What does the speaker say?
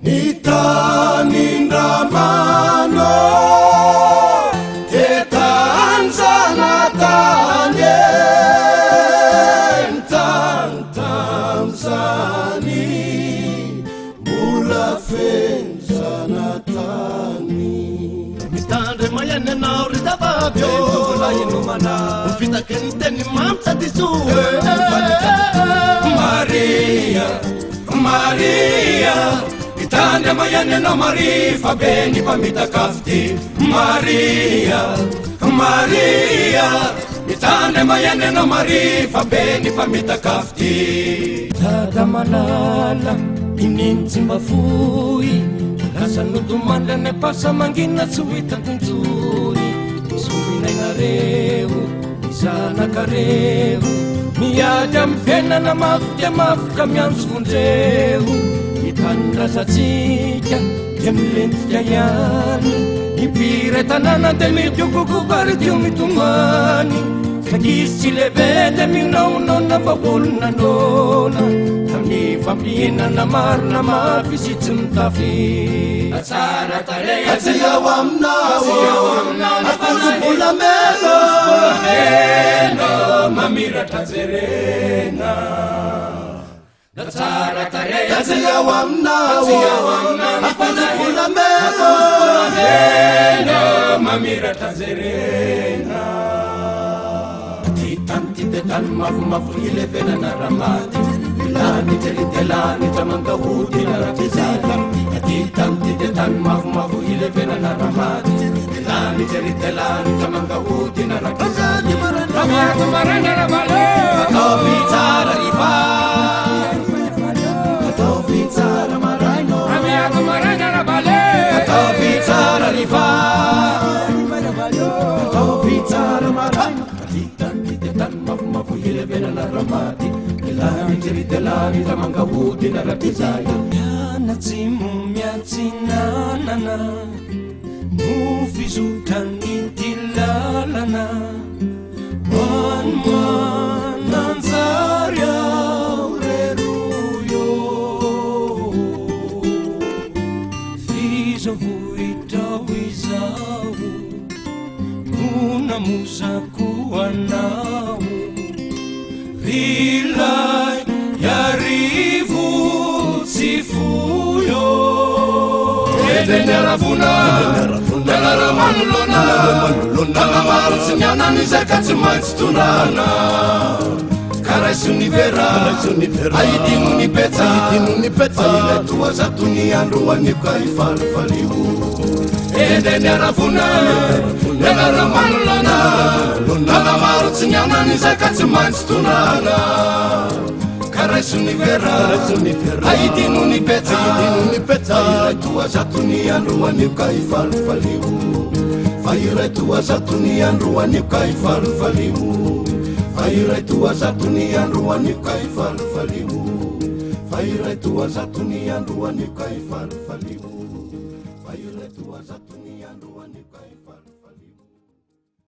Nitaninramano tetanzanatanye tantamzani mulafenzanatani mitandre mayane nauritavavyo vulayinomana ufitakenteni mamsatisu Maria Maria Itande mayane no marifa beni pamita kafti Maria Maria Itande mayane no marifa beni pamita kafti Tada malala ininzi mbafui Lasa nutumanda ne pasa mangina suwita kunzuri Sumina inareu Isana kareu Miaja mfena na mafuka miansundeu Itandrasatsika Yemlentika yani Ipire tanana temitukuku bardio mitumani Sagisi lebete minaunona vabulna nona Tani famina na marna mafisitsi mtafi Atsara tareya Atsiya wamna Afanzibula meno Mamira tazerena Datsara tareya Atsiya wamna Afanzibula meno Mamira tazerena Titanti tetan mafu ilevena na ramati Ilani telitelani tamanga hudi na ratizali Titanti tetan mafu ilevena na ramati Ilani telitelani tamanga hudi na ratizali Ramaku marana ramale Katopitara ifa Katopitara marano Ramaku marana ramale Katopitara ifa Katopitara marano Mafu ilevena na ramati Ilani telitelani tamanga hudi na ratizali Yana timu miatinanana Mufizutanitilalana Wanmananzaria ureruyo Fizo huitawizau Unamusakuwa nao Vilai yarivu sifuyo Edenyaravuna Nelaramanulona Nagamarutsinyana nizekatimatsitunana Karaisunivera Aidinunipeta Ailetua zatuniandruwa nikaifalifaliu Edenyaravuna Nelaramanulona Nagamarutsinyana nizekatimatsitunana Karaisunivera Aidinunipeta Ailetua zatuniandruwa nikaifalifaliu Fairetua zatuniandruwa nikaifalifaliu Fairetua zatuniandruwa nikaifalifaliu Fairetua zatuniandruwa nikaifalifaliu